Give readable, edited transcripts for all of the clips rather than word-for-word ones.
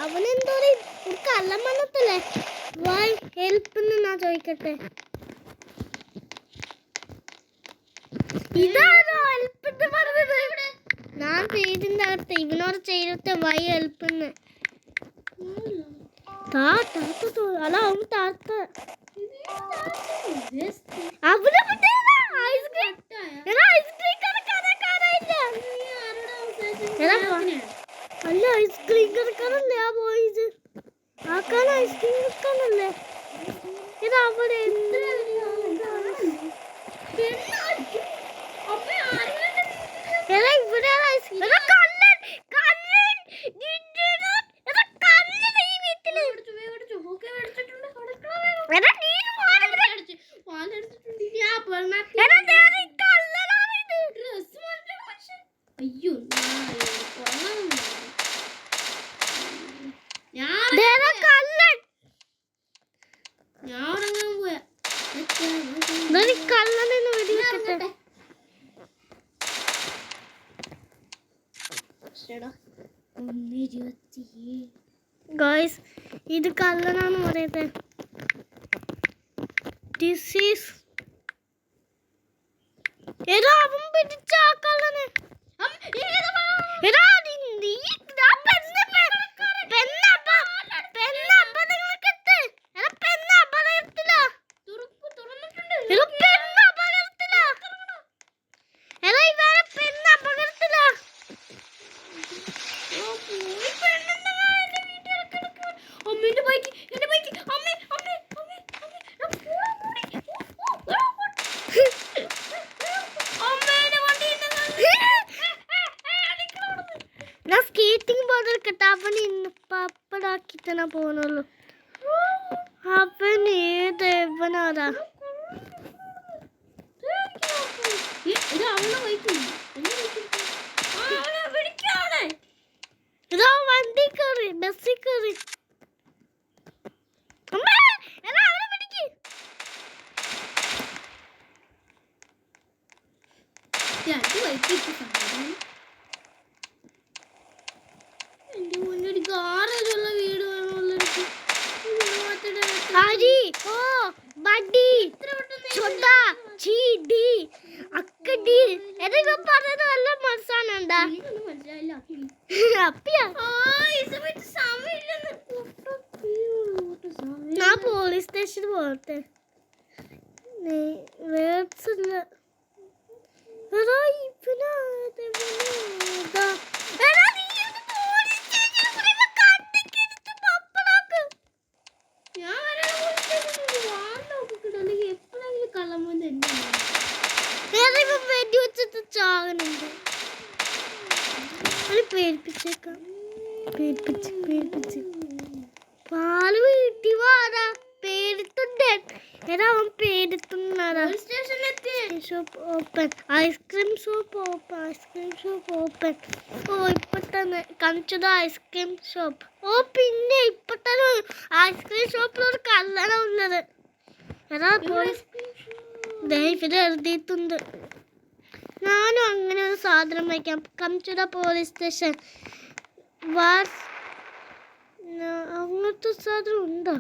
അവനെന്തോ കള്ളം വന്നത്തല്ലേ വായ് ഹെൽപ്പ് എന്നാ ചോദിക്കട്ടെ. ഇതാണോ ഹെൽപ്പ് പറഞ്ഞത്? ഞാൻ പേരിന്റെ അകത്ത് ഇവനോട് ചെയ്തിട്ട് വൈ ഹെൽപ്പ് അല്ല അവൻ താത്ത അവനെ അല്ല ഐസ്ക്രീം കടക്കാനല്ലേ ആ പോയത്. ആക്കാൻ ഐസ്ക്രീം കടക്കാനല്ലേ ഇത് അവിടെ ഇവിടെ അയ്യോ ഗായ്സ് ഇത് കള്ളനാന്ന് പറയട്ടെ. എടാ അവൻ പിടിച്ച ആ കള്ളനെ പപ്പടാക്കിത്തന്നെ പോണുള്ളൂ. അവൻ ഏതവനാടാ ഇതാ വണ്ടി കയറി ബസ്സിൽ കയറി. എന്റെ മുന്നൊരു കാറുള്ള വീട് പറഞ്ഞത് നല്ല മനസ്സാണുണ്ടാ. ഞാൻ പോലീസ് സ്റ്റേഷനിൽ പോകട്ടെ. വെടിവെച്ചിട്ട് ചാകനുണ്ട്. പേടിപ്പിച്ചേക്കാം. പേടിപ്പിച്ച് പാല് വീട്ടി വാടാ. പേടിത്തുണ്ട്. എടാ അവൻ പേടിത്തുന്നാടാ. Shop open. Ice cream shop open. ഓ ഇപ്പൊ തന്നെ കാണിച്ചത് ഐസ്ക്രീം ഷോപ്പ്. ഓ പിന്നെ ഇപ്പൊ തന്നെ ഐസ്ക്രീം ഷോപ്പിലൊരു കള്ളന ഉള്ളത്. എടാ ഇവിടെ എഴുതിയിട്ടുണ്ട്. ഞാനും അങ്ങനെ ഒരു സാധനം വയ്ക്കാം. കംചുട പോലീസ് സ്റ്റേഷൻ. അങ്ങനത്തെ സാധനം ഉണ്ടോ?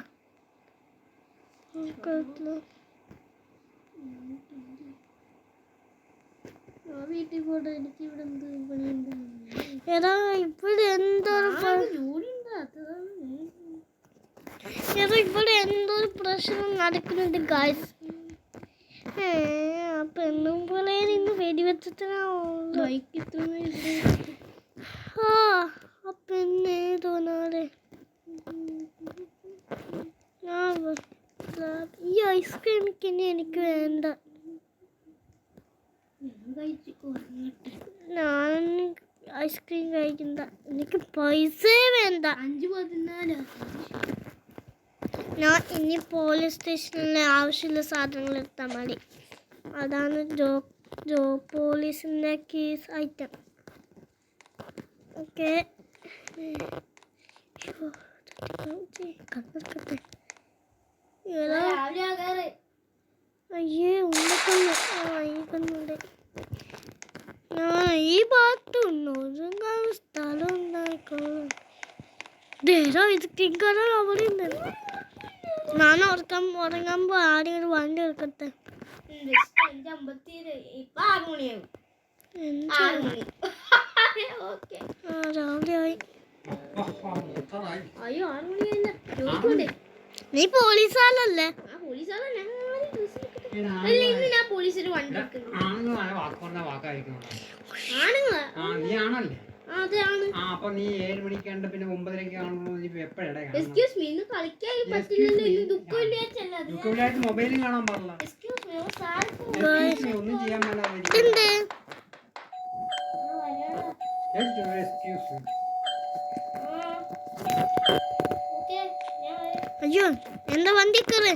വീട്ടിൽ പോട്ടെ. എനിക്ക് ഇവിടെ എന്ത് പണിയുണ്ട്? എടാ ഇവിടെ എന്തൊരു പ്രശ്നം നടക്കുന്നുണ്ട് ഗായ്സ്. ആ പെണ്ണും പോലെ നിന്ന് വെടിവെച്ചിട്ടാ ആ പെണ്ണ് തോന്നാതെ. ഈ ഐസ്ക്രീം എനിക്ക് വേണ്ട. ഞാൻ ഐസ്ക്രീം കഴിക്കണ്ട. എനിക്ക് പൈസ വേണ്ട. 5:14. ഞാൻ ഇനി പോലീസ് സ്റ്റേഷനിലെ ആവശ്യമുള്ള സാധനങ്ങൾ എടുത്താൽ മതി. അതാണ് പോലീസിൻ്റെ കേസ് ഐറ്റം. ഓക്കെ കണ്ണെടുക്കട്ടെ. രാവിലെ ആകാറ്. അയ്യേ ഉമ്മക്കണ്ണ്. ഈ കണ്ണുണ്ട്. ഈ ഭാഗത്തുണ്ടോ ഒതുങ്ങാൻ സ്ഥലം ഉണ്ടായിക്കോളും. ഇത് തിങ്കള അവിടെ ഉണ്ട്. ഞാൻ ഉറങ്ങുമ്പോ ആദ്യം ഒരു വണ്ടി എടുക്കട്ടെ. ഇപ്പൊ 6 മണിയാവും. രാവിലെ ആയി. അയ്യോ 6 മണിയായില്ല. ജോലിക്കൂടെ? നീ പോലീസാലല്ലേ? പോലീസാണ്. ഞാൻ പോലീസിന് വണ്ടി എടുക്കുന്നു. ആണുങ്ങളാ? അതാണ്. അപ്പൊ നീ 7 മണിക്ക് കണ്ട് പിന്നെ 9:30 കാണുമ്പോ എപ്പോഴാ എക്സ്ക്യൂസ് മീ, ഇന്ന് കളിക്കാൻ പറ്റില്ലല്ലോ. ഇന്ന് ദുഃഖമില്ലാത്ത മൊബൈലും കാണാൻ പാടില്ല. എക്സ്ക്യൂസ് മീ, സാർ ഒന്നും ചെയ്യാൻ എന്ത്? അയ്യോ എന്താ വണ്ടി കയറ്.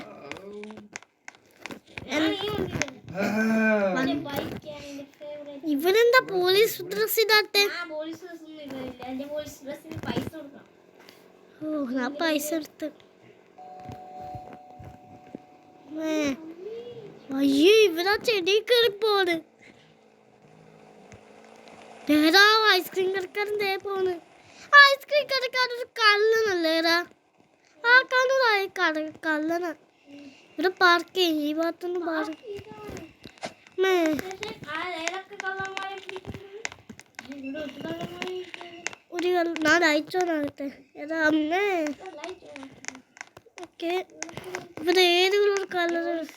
ഇവനെന്താ പോലീസ് ഡ്രസ് ഇടാത്തെ? ഓ ഞാൻ പൈസ എടുത്ത്. അയ്യോ ഇവരാ ചെടി കയറി പോണ്. ഏതാ ഐസ്ക്രീം കടക്കാരൻ ദേ പോണ്. ഐസ്ക്രീം കടക്കാരൊരു കള്ളനല്ലേടാ. ആ കാണുന്നതായി കള്ളന. ഇവിടെ പാർക്ക് ചെയ്യും. ഈ ഭാഗത്തൊന്നും പാർക്ക് ഒരു ഞാൻ അയച്ചോന്നാകട്ടെ. ഏതാ അമ്മേ? ഓക്കെ ഇവിടെ ഏതെങ്കിലും ഒരു കളർ ഒന്നും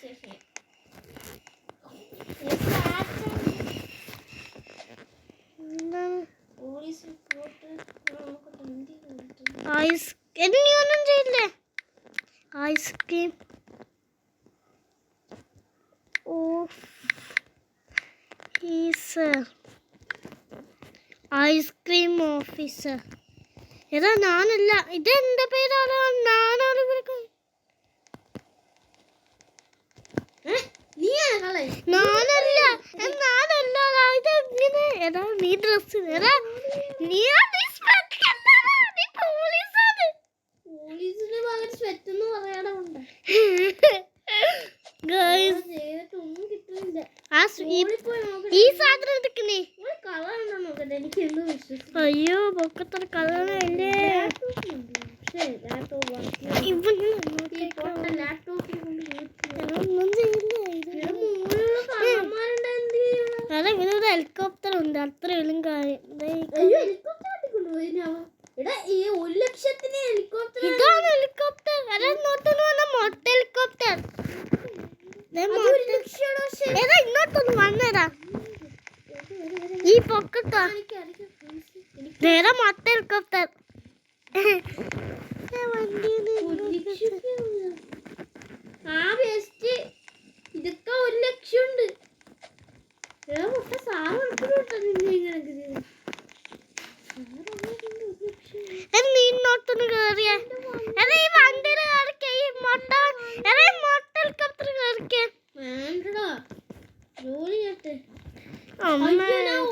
ചെയ്യില്ലേ? Ice cream officer. Ice cream officer. ഏതാ ഞാനല്ല. ഇതെന്റെ പേരാണ്. ഞാനാണ് ഇവിടെ. ഞാനല്ല ഇതെങ്ങനെ? ഏതാ നീ ഡ്രസ്? ഏതാ നീ പോലീസാണ്. പോലീസിന് പകരം സ്വെറ്റ് എന്ന് പറയാനുണ്ട്. ഈ സാധനം എടുക്കുന്നേ. അയ്യോ പൊക്കത്ര കളറല്ലേ. ഇവനൊരു ഹെലികോപ്റ്റർ ഉണ്ട്. അത്ര എളും കാര്യം. ഇതാണ് ഹെലികോപ്റ്റർ. മൊട്ട ഹെലികോപ്റ്റർ. ഇങ്ങോട്ടൊന്ന് വന്നേരാ. ഈ പൊക്കത്താ നേരെ മൊട്ട ഹെലികോപ്റ്റർ. ഇതൊക്കെ 1 ലക്ഷം ഉണ്ട്. നീ ഇങ്ങോട്ടൊന്ന് കേറിയ ഈ വണ്ടിയുടെ മൊട്ട ഹെലികോപ്റ്റർ കേറിക്കേ. വേണ്ടടാ ജോലി ചെയ്യട്ടെ.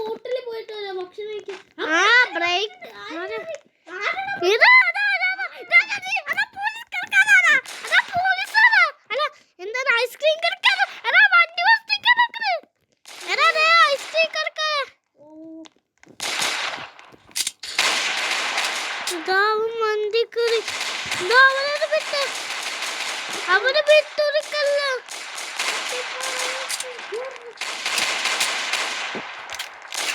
ഹോട്ടലിൽ പോയിട്ടല്ലോ ഭക്ഷണം കഴിക്കാൻ. ഐസ്ക്രീം അവന് വിട്ടുകൊടുക്കല്ല. എന്താ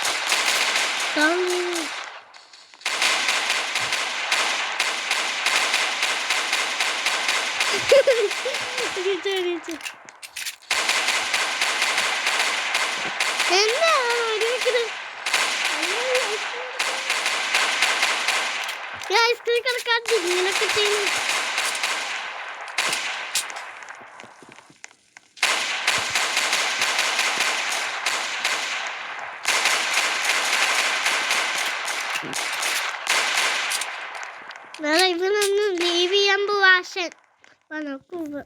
ഐസ്ക്രീം കിടക്കാൻ ഇങ്ങനൊക്കെ ചെയ്യുന്നു. ഇവനൊന്നും ലീവ് ചെയ്യാൻ പോവാശൻ നോക്കുമ്പോ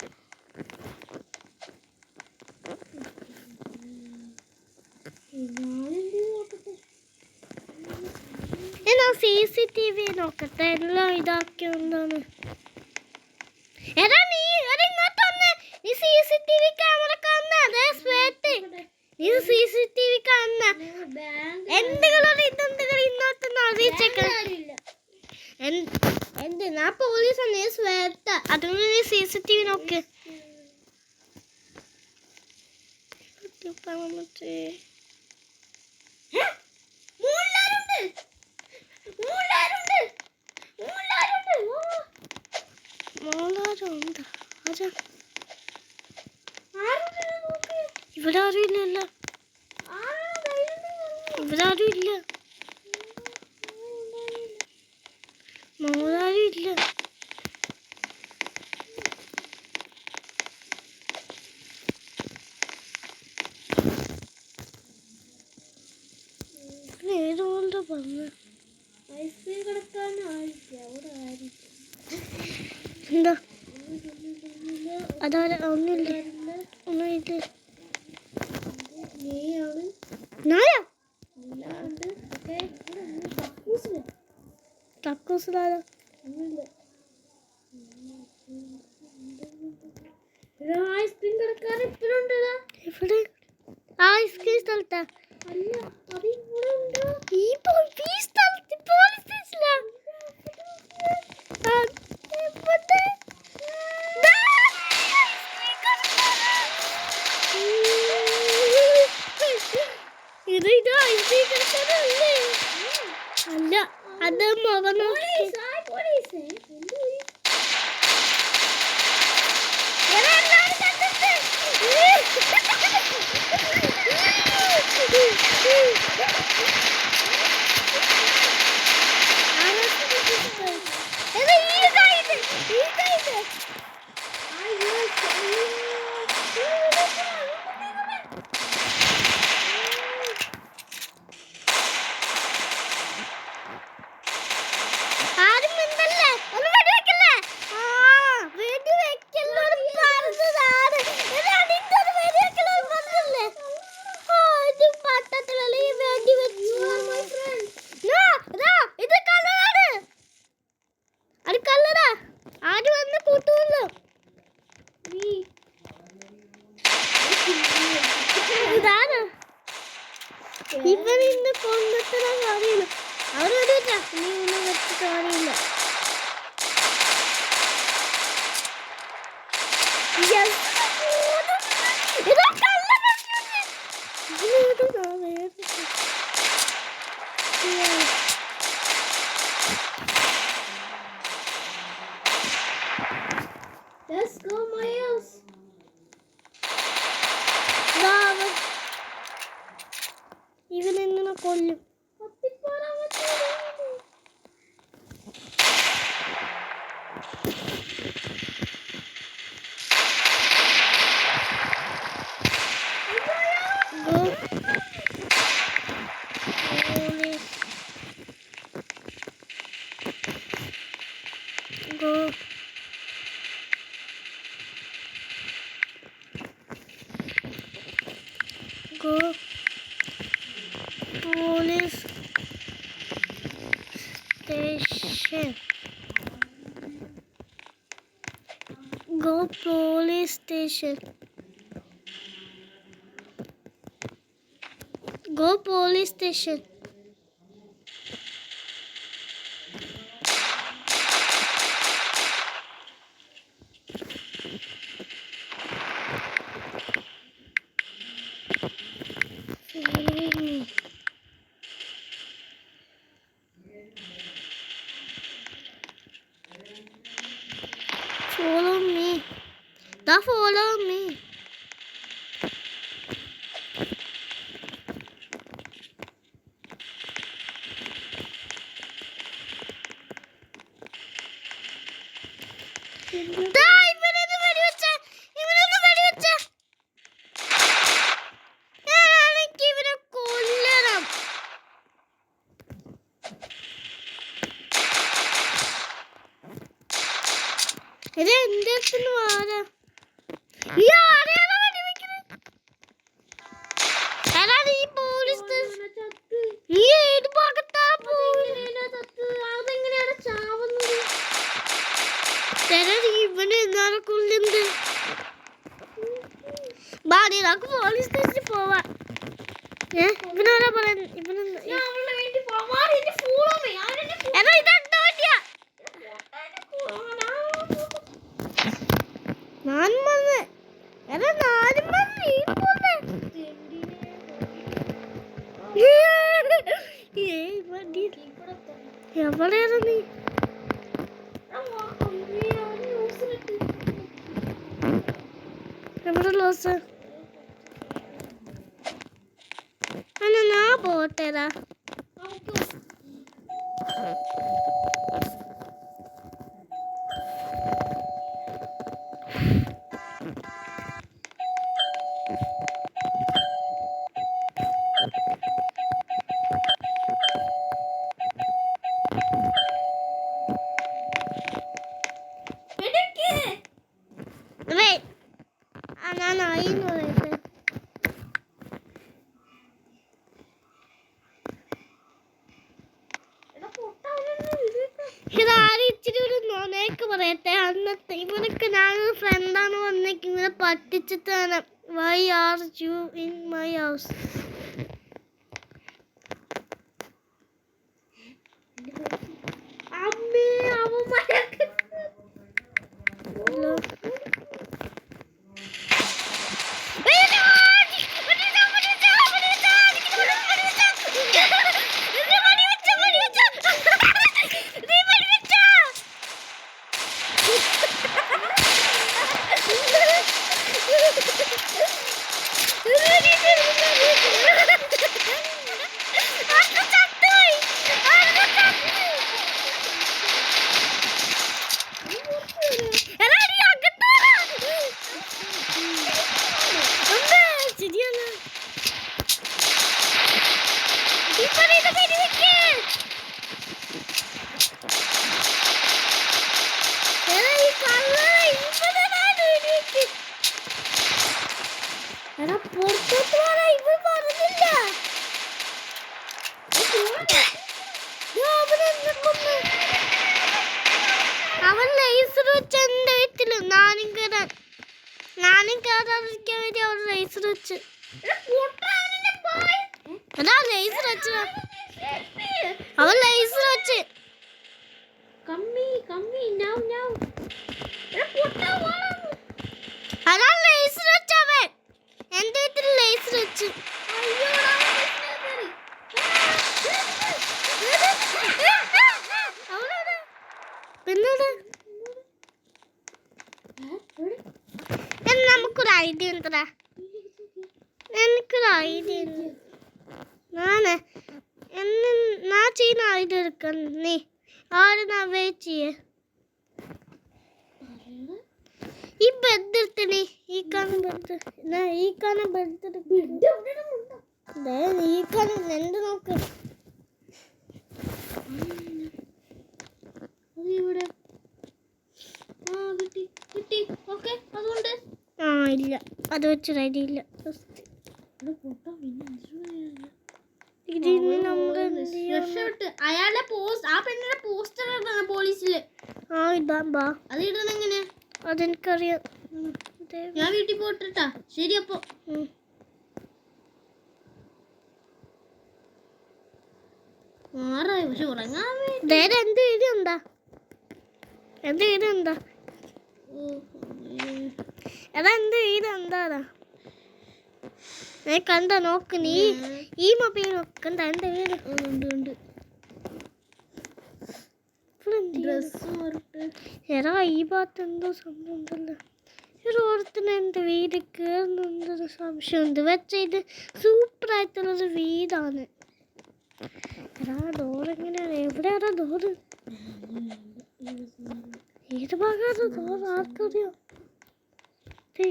എന്നാ CCTV നോക്കട്ടെ എല്ലാം ഇതാക്കിയോണ്ടാണ്. എടാ നീ ഇങ്ങോട്ട് വന്ന് നീ CCTV ക്യാമറ കാണുന്ന അതേ സ്വേറ്റ് നീ CCTV കാണുന്ന എന്തെങ്കിലും ഇന്നോട്ടൊന്ന് അറിയിച്ചേക്കാം. എന്തിനാ പോലീസ് നീ സ്വേറ്റ് അതുകൊണ്ട് നീ CCTV നോക്ക്. ഇവിടെ ആരും ഇല്ലല്ലോ. ഇവിടെ ആരും ഇല്ല. മോളാരും ഇല്ല. ഏതുകൊണ്ട് പറഞ്ഞു ഐസ്ക്രീം കിടക്കാൻ ആയിരിക്കും അവിടെ ആയിരിക്കും. എന്താ അതാ ഒന്നുമില്ല ഒന്നുമില്ല. നീയാണ് നായാ നീയുണ്ട്. ഓക്കെ തക്കൂസിലാലോ ഐസ്ക്രീം കിടക്കാൻ എപ്പോഴുണ്ടതാ. ഇവിടെ ഐസ്ക്രീം സ്ഥലത്താ അല്ല അത് ഇവിടെ ഉണ്ടോ. ഈ സ്ഥലത്ത് പോലീസ് സ്റ്റേഷനിലാ. ഇത് ഐസ്ക്രീം കിടക്കാനല്ലേ. അല്ല അത് മുഖം നോക്കി ഇവനിന്ന് കൊണ്ടെത്ര കാര്യമില്ല. അവരൊരു നീ ഒന്നും വെച്ച് കാര്യമില്ല. Let's go, Miles. ഇവനെങ്ങനെ കൊല്ലും. Go police station. Go police station. Go police station. Follow me. Follow me. ഇവനൊന്ന് വെടിവെച്ച എനിക്ക് ഇവനെ കൊല്ലണം. ഇത് എന്റെ അടുത്ത് വാരാ. ഈ ആരെയാണ് വെടിവെക്കുന്നത്? എടാ നീ പോലീസ് നീ ഏത് ഭാഗത്താ പോകുന്നത്? നമുക്ക് പോലീസ് സ്റ്റേഷനിൽ പോവാ. ഇവനോടാ പറയുന്നത്. ഞാൻ അവളുടെ വീട്ടിൽ പോവാൻ എന്നെ ഫോളോ മീ. എടാ ഇതെന്താ പറ്റിയ? നാനും വന്ന്. എടാ നാനും വന്ന്. ഈ പോന്നെ. എവിടെയാണ് നീ? എവിടെ ലോസ്? എന്നാ പോട്ടേടാ. ഞാൻ ആയിന്ന് പറയട്ടെ. ഇതാരും ഇച്ചിരി ഒരു നൊണയൊക്കെ പറയട്ടെ. അന്നത്തെ ഇവനൊക്കെ ഞാനൊരു ഫ്രണ്ടാണ് വന്നേക്ക് ഇങ്ങനെ പറ്റിച്ചിട്ടാണ്. Why are you in my house? അമ്മേ അവന്മാരൊക്കെ അവൻ ലേസർ വെച്ച് എന്റെ വീട്ടില് നാനും കയറാതിരിക്കാൻ വേണ്ടി അവൻ ലേസർ വെച്ച്. അതാ ലേസർ വെച്ച്. അവൻ ലേസർ വെച്ച്. അതാ ലേസർ വെച്ച്. അവൻ എന്റെ വീട്ടിൽ ലേസർ വെച്ച്. പിന്നീട് നമുക്കൊരു ഐഡിയ ഉണ്ടടാ. എനിക്കൊരു ഐഡിയ ഉണ്ട്. ഞാൻ ചെയ്യുന്ന ഐഡിയ എടുക്കാൻ നീ ആരും വെയിറ്റ് ചെയ്യേ. ഈ ബെഡ് എടുത്തണേ. ഈ കാണുന്ന ബെഡ് ഈ കാണുന്ന രണ്ട് നോക്ക്. ഇല്ല അത് വെച്ചൊരു ഐഡിയ ഇല്ല. അയാളുടെ ആ പെണ്ണിന്റെ പോസ്റ്റർ പോലീസില് അതിടണെങ്ങനെ അതെനിക്കറിയാം. ഞാൻ വീട്ടിൽ പോയിട്ടാ. ശരി അപ്പൊ മാറായി. പക്ഷെ ഉറങ്ങാൻ എന്ത് വീടുണ്ടാ? എന്ത് വീടുണ്ടാ? എടാ എന്ത് വീടുണ്ടാടാ? കണ്ട നോക്ക്. നീ ഈ മൊബൈൽ നോക്കണ്ട. എന്റെ വീട് ഉണ്ട്. എടാ ഈ ഭാഗത്ത് എന്തോ സംഭവം ഉണ്ടല്ലോ. ഓരോരുത്തരും എൻ്റെ വീട് കയറുന്നുണ്ടൊരു സംശയമുണ്ട്. വെച്ച ഇത് സൂപ്പറായിട്ടുള്ളൊരു വീടാണ്. എടാ ഡോറെങ്ങനെയാണ്? എവിടെയാടാ ഡോറ്? ഏത് ഭാഗമാണ് ഡോറ്? ആർക്കറിയോ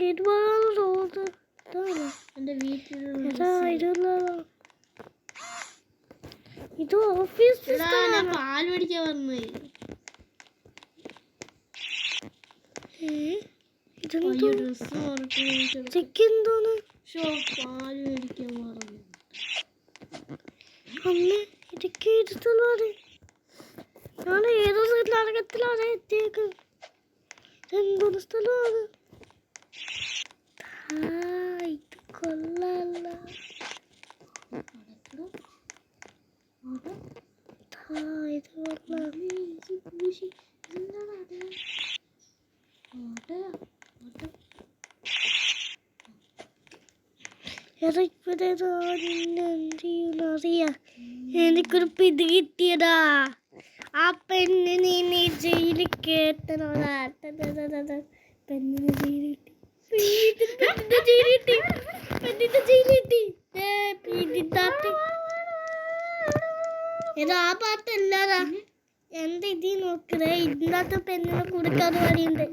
ഏത് ഭാഗമാണ് ഡോറ്? എന്റെ വീട്ടിൽ ഇത് ഓഫീസ് പാൽ മേടിക്കാൻ വന്നു. എന്തോന്ന് പാല് മേടിക്കാൻ പറഞ്ഞു. അമ്മ ഇതൊക്കെ എടുത്തുള്ളൂ. ഞാൻ ഏതോ സൈഡിലടക്കത്തിലാണ് എത്തിയേക്ക്. എന്തോന്ന് സ്ഥലമാണ്? കൊള്ളാല്ല. ഇത് കൊള്ളാം. അറിയാം. എനിക്കൊരു പിടി കിട്ടിയതാ. ആ പെണ്ണിനെ നീ ജയിലിൽ കേട്ടനോടാ. പെണ്ണിനെ ജയിലിൽ ആ പാട്ടല്ലാതാ എന്റെ ഇതി നോക്കണേ. ഇതിനകത്ത് പെണ്ണിനെ കൊടുക്കാതെ വഴിയുണ്ട്.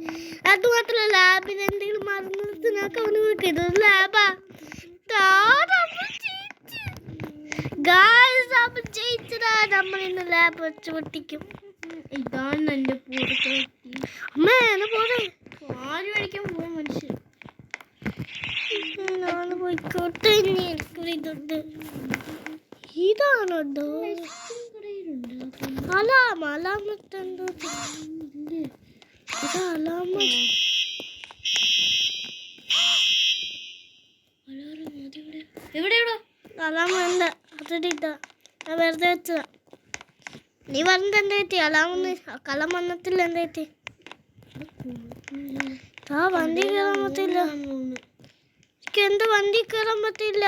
അത് മാത്രമല്ല ലാബിൽ എന്തെങ്കിലും മറന്നു നിർത്തുന്നൊക്കെ അവന് കൊടുക്കരുത്. ലാബാ ജയിച്ചതാ. നമ്മൾ ഇന്ന് ലാബ് വെച്ച് പൊട്ടിക്കും. ഇതാണ് എന്റെ പൂരത്തെ അമ്മേ എന്നെ പോലെ പാല് മേടിക്കാൻ പോയ മനുഷ്യൻ. നാളെ പോയിക്കോട്ടെ. ഇതുണ്ട്. ഇതാണോ അലാം? അലാമത്തെന്തോ ഇത് അലാമ. എവിടെ എവിടെ അലാമ അല്ല. അതിട്ടാ ഞാൻ വെറുതെ വെച്ചതാ. നീ പറഞ്ഞത് എന്താ പറ്റി? അലാമൊന്ന് കളം വന്നത്തില്ല. എന്താ പറ്റി? ആ വണ്ടി കയറാൻ പറ്റില്ല. എനിക്ക് എന്ത് വണ്ടി കയറാൻ പറ്റില്ല.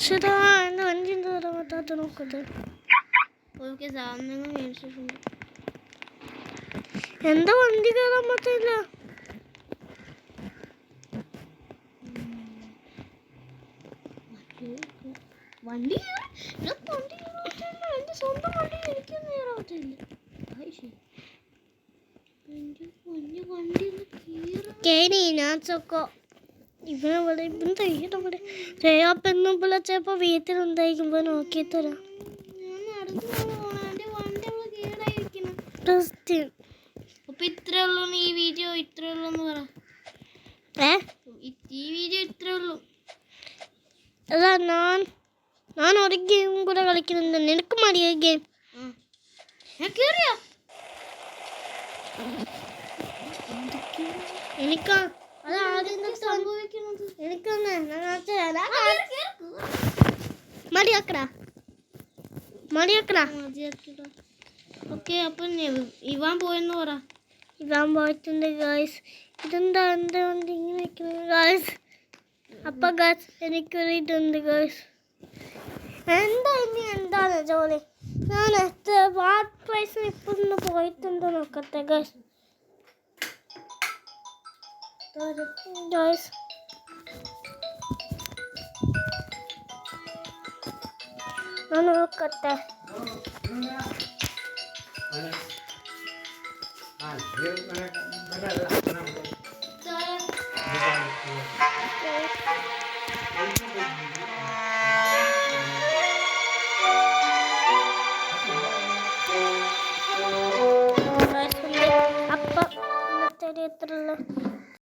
ശരിയാ എന്റെ വണ്ടി എന്താ കയറാൻ പറ്റാത്ത നോക്കട്ടെ. ഓക്കെ സാധനങ്ങൾ മേടിച്ചിട്ടുണ്ട്. എന്താ വണ്ടി കയറാൻ പറ്റില്ല. വണ്ടി എന്റെ സ്വന്തം വണ്ടി എനിക്കൊന്നും കയറാൻ പറ്റില്ല. കേനി ഞാൻ ചൊക്കോ ഇവനെ ഇവിടെ രേയാപ്പെന്നും വിളിച്ചപ്പോ വീട്ടിലുണ്ടായിരിക്കുമ്പോ നോക്കിത്തരാം. അപ്പൊ ഇത്രേ ഉള്ളൂ. ഈ വീഡിയോ ഇത്രേ ഉള്ളൂ എന്ന് പറ. ഈ വീഡിയോ ഇത്രേ ഉള്ളൂ. അതാ ഞാൻ ഒരു ഗെയിം കൂടെ കളിക്കുന്നുണ്ട്. നിനക്ക് മതിയോ ഗെയിം? എനിക്കാ അത് ആദ്യം സംഭവിക്കുന്നത്. എനിക്കൊന്ന് മടിയാക്കടാ. ഓക്കെ അപ്പൊ ഇവാൻ പോയെന്ന് പറ. ഇതാൻ പോയിട്ടുണ്ട് ഗായ്സ്. ഇതെന്താ എന്താ ഇങ്ങനെ വെക്കുന്നത് ഗായ്സ്? അപ്പൊ ഗായ്സ് എനിക്കൊരു ഇതുണ്ട് ഗായ്സ്. എന്താണ് ജോലി? ഞാൻ എത്ര വാട്ട് പ്രൈസിന് ഇപ്പം ഒന്ന് പോയിട്ടുണ്ടോ നോക്കട്ടെ ഗായ്സ്. ഗായ്സ് ഞാൻ നോക്കട്ടെ. ആ